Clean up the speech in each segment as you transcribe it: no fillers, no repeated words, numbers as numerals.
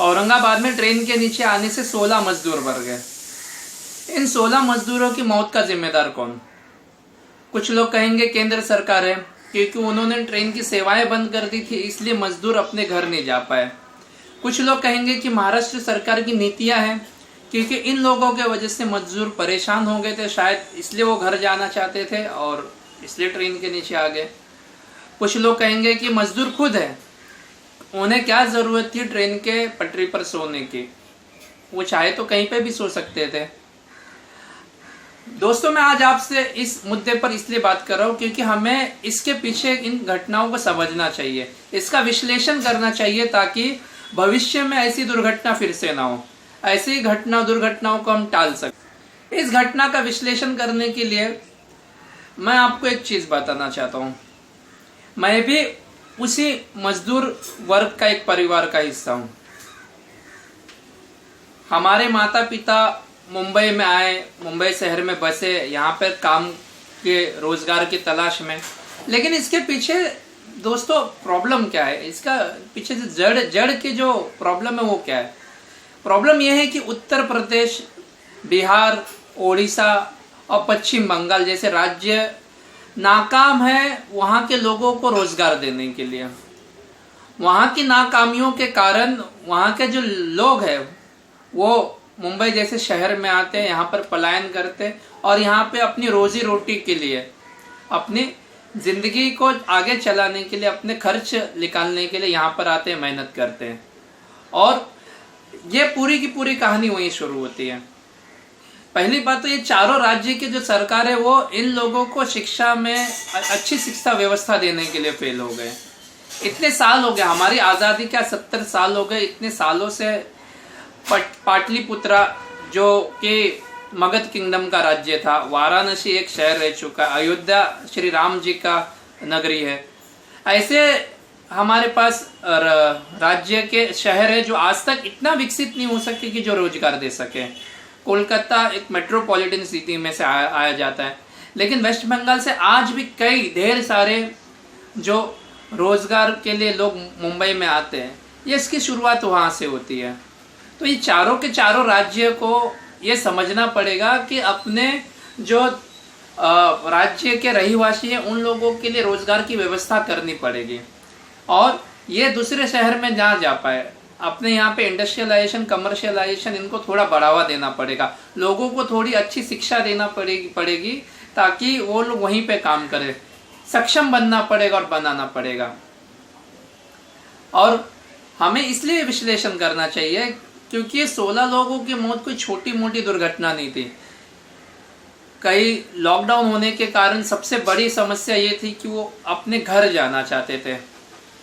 औरंगाबाद में ट्रेन के नीचे आने से 16 मजदूर मर गए। इन 16 मजदूरों की मौत का जिम्मेदार कौन? कुछ लोग कहेंगे केंद्र सरकार है, क्योंकि उन्होंने ट्रेन की सेवाएं बंद कर दी थी, इसलिए मजदूर अपने घर नहीं जा पाए। कुछ लोग कहेंगे कि महाराष्ट्र सरकार की नीतियां हैं, क्योंकि इन लोगों के वजह से मजदूर परेशान हो गए थे, शायद इसलिए वो घर जाना चाहते थे और इसलिए ट्रेन के नीचे आ गए। कुछ लोग कहेंगे कि मजदूर खुद है, उन्हें क्या जरूरत थी ट्रेन के पटरी पर सोने की, वो चाहे तो कहीं पे भी सो सकते थे। दोस्तों, मैं आज आपसे इस मुद्दे पर इसलिए बात कर रहा हूं क्योंकि हमें इसके पीछे इन घटनाओं को समझना चाहिए, इसका विश्लेषण करना चाहिए, ताकि भविष्य में ऐसी दुर्घटना फिर से ना हो, ऐसी दुर्घटनाओं को हम टाल सकें। इस घटना का विश्लेषण करने के लिए मैं आपको एक चीज बताना चाहता हूं। मैं भी उसी मजदूर वर्ग का एक परिवार का हिस्सा हूं। हमारे माता पिता मुंबई में आए, मुंबई शहर में बसे, यहाँ पर काम के रोजगार की तलाश में। लेकिन इसके पीछे दोस्तों प्रॉब्लम क्या है? इसका पीछे जो जड़ की जो प्रॉब्लम है वो क्या है? प्रॉब्लम यह है कि उत्तर प्रदेश, बिहार, ओडिशा और पश्चिम बंगाल जैसे राज्य नाकाम है वहाँ के लोगों को रोजगार देने के लिए। वहाँ की नाकामियों के कारण वहाँ के जो लोग हैं वो मुंबई जैसे शहर में आते हैं, यहाँ पर पलायन करते और यहाँ पे अपनी रोजी रोटी के लिए, अपनी जिंदगी को आगे चलाने के लिए, अपने खर्च निकालने के लिए यहाँ पर आते हैं, मेहनत करते हैं। और ये पूरी की पूरी कहानी वहीं शुरू होती है। पहली बात तो ये चारों राज्य की जो सरकार है वो इन लोगों को शिक्षा में अच्छी शिक्षा व्यवस्था देने के लिए फेल हो गए। इतने साल हो गए, हमारी आज़ादी क्या 70 साल हो गए, इतने सालों से पाटलिपुत्रा जो कि मगध किंगडम का राज्य था, वाराणसी एक शहर रह चुका, अयोध्या श्री राम जी का नगरी है, ऐसे हमारे पास राज्य के शहर है जो आज तक इतना विकसित नहीं हो सके कि जो रोजगार दे सके। कोलकाता एक मेट्रोपॉलिटन सिटी में से आया जाता है, लेकिन वेस्ट बंगाल से आज भी कई ढेर सारे जो रोजगार के लिए लोग मुंबई में आते हैं, ये इसकी शुरुआत वहाँ से होती है। तो ये चारों के चारों राज्य को ये समझना पड़ेगा कि अपने जो राज्य के रहीवासी हैं उन लोगों के लिए रोजगार की व्यवस्था करनी पड़ेगी और ये दूसरे शहर में ना जा पाए। अपने यहाँ पे इंडस्ट्रियलाइजेशन, कमर्शियलाइजेशन, इनको थोड़ा बढ़ावा देना पड़ेगा, लोगों को थोड़ी अच्छी शिक्षा देना पड़ेगी ताकि वो लोग वहीं पे काम करें। सक्षम बनना पड़ेगा और बनाना पड़ेगा। और हमें इसलिए विश्लेषण करना चाहिए क्योंकि ये 16 लोगों की मौत कोई छोटी मोटी दुर्घटना नहीं थी। कई लॉकडाउन होने के कारण सबसे बड़ी समस्या ये थी कि वो अपने घर जाना चाहते थे।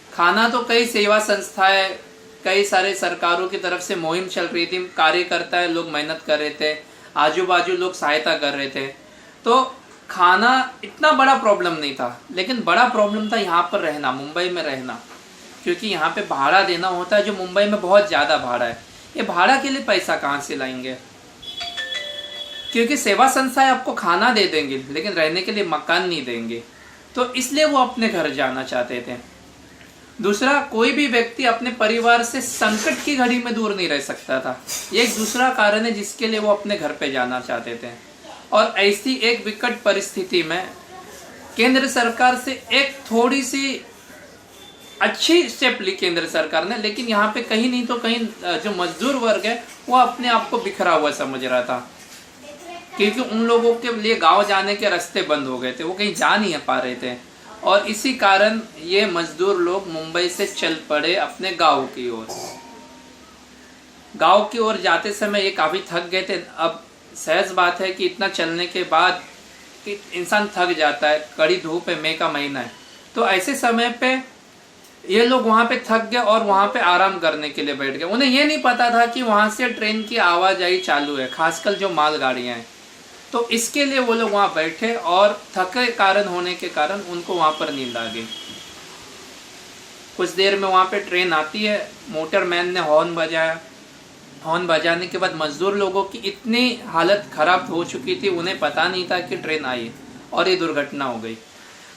खाना तो कई सेवा संस्थाएं, कई सारे सरकारों की तरफ से मुहिम चल रही थी, कार्यकर्ता है, लोग मेहनत कर रहे थे, आजू बाजू लोग सहायता कर रहे थे, तो खाना इतना बड़ा प्रॉब्लम नहीं था। लेकिन बड़ा प्रॉब्लम था यहाँ पर रहना, मुंबई में रहना, क्योंकि यहाँ पे भाड़ा देना होता है जो मुंबई में बहुत ज़्यादा भाड़ा है। ये भाड़ा के लिए पैसा कहाँ से लाएंगे? क्योंकि सेवा संस्थाएं आपको खाना दे देंगे लेकिन रहने के लिए मकान नहीं देंगे, तो इसलिए वो अपने घर जाना चाहते थे। दूसरा, कोई भी व्यक्ति अपने परिवार से संकट की घड़ी में दूर नहीं रह सकता था, ये एक दूसरा कारण है जिसके लिए वो अपने घर पे जाना चाहते थे। और ऐसी एक विकट परिस्थिति में केंद्र सरकार से एक थोड़ी सी अच्छी स्टेप ली केंद्र सरकार ने, लेकिन यहाँ पे कहीं नहीं तो कहीं जो मजदूर वर्ग है वो अपने आप को बिखरा हुआ समझ रहा था, क्योंकि उन लोगों के लिए गांव जाने के रास्ते बंद हो गए थे, वो कहीं जा नहीं पा रहे थे। और इसी कारण ये मजदूर लोग मुंबई से चल पड़े अपने गांव की ओर। गांव की ओर जाते समय ये काफ़ी थक गए थे। अब सहज बात है कि इतना चलने के बाद इंसान थक जाता है, कड़ी धूप है, मई का महीना है, तो ऐसे समय पे ये लोग वहाँ पे थक गए और वहाँ पे आराम करने के लिए बैठ गए। उन्हें ये नहीं पता था कि वहाँ से ट्रेन की आवाजाही चालू है, खासकर जो मालगाड़ियाँ हैं, तो इसके लिए वो लोग वहाँ बैठे और थके कारण होने के कारण उनको वहाँ पर नींद आ गई। कुछ देर में वहाँ पे ट्रेन आती है, मोटरमैन ने हॉर्न बजाया। हॉर्न बजाने के बाद मजदूर लोगों की इतनी हालत ख़राब हो चुकी थी, उन्हें पता नहीं था कि ट्रेन आई और ये दुर्घटना हो गई।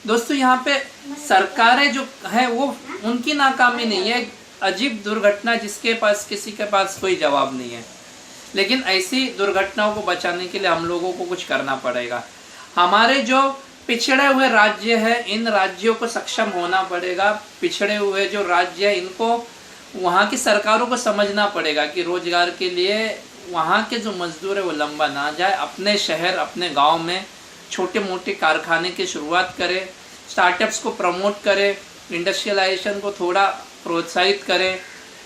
दोस्तों, यहाँ पे सरकारें जो है वो उनकी नाकामी नहीं है, अजीब दुर्घटना जिसके पास किसी के पास कोई जवाब नहीं है। लेकिन ऐसी दुर्घटनाओं को बचाने के लिए हम लोगों को कुछ करना पड़ेगा। हमारे जो पिछड़े हुए राज्य है, इन राज्यों को सक्षम होना पड़ेगा। पिछड़े हुए जो राज्य है, इनको वहाँ की सरकारों को समझना पड़ेगा कि रोजगार के लिए वहाँ के जो मजदूर है वो लंबा ना जाए, अपने शहर अपने गांव में छोटे मोटे कारखाने की शुरुआत करें, स्टार्टअप्स को प्रमोट करें, इंडस्ट्रियलाइजेशन को थोड़ा प्रोत्साहित करें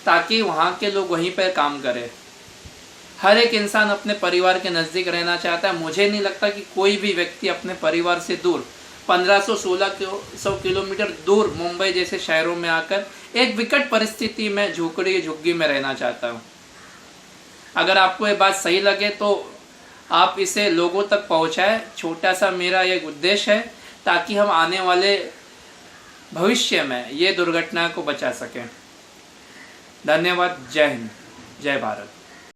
ताकि वहाँ के लोग वहीं पर काम करें। हर एक इंसान अपने परिवार के नज़दीक रहना चाहता है। मुझे नहीं लगता कि कोई भी व्यक्ति अपने परिवार से दूर 1500-1600 किलोमीटर दूर मुंबई जैसे शहरों में आकर एक विकट परिस्थिति में झोपड़ी झुग्गी में रहना चाहता हूँ। अगर आपको ये बात सही लगे तो आप इसे लोगों तक पहुँचाएं। छोटा सा मेरा एक उद्देश्य है ताकि हम आने वाले भविष्य में ये दुर्घटना को बचा सकें। धन्यवाद। जय हिंद, जय भारत।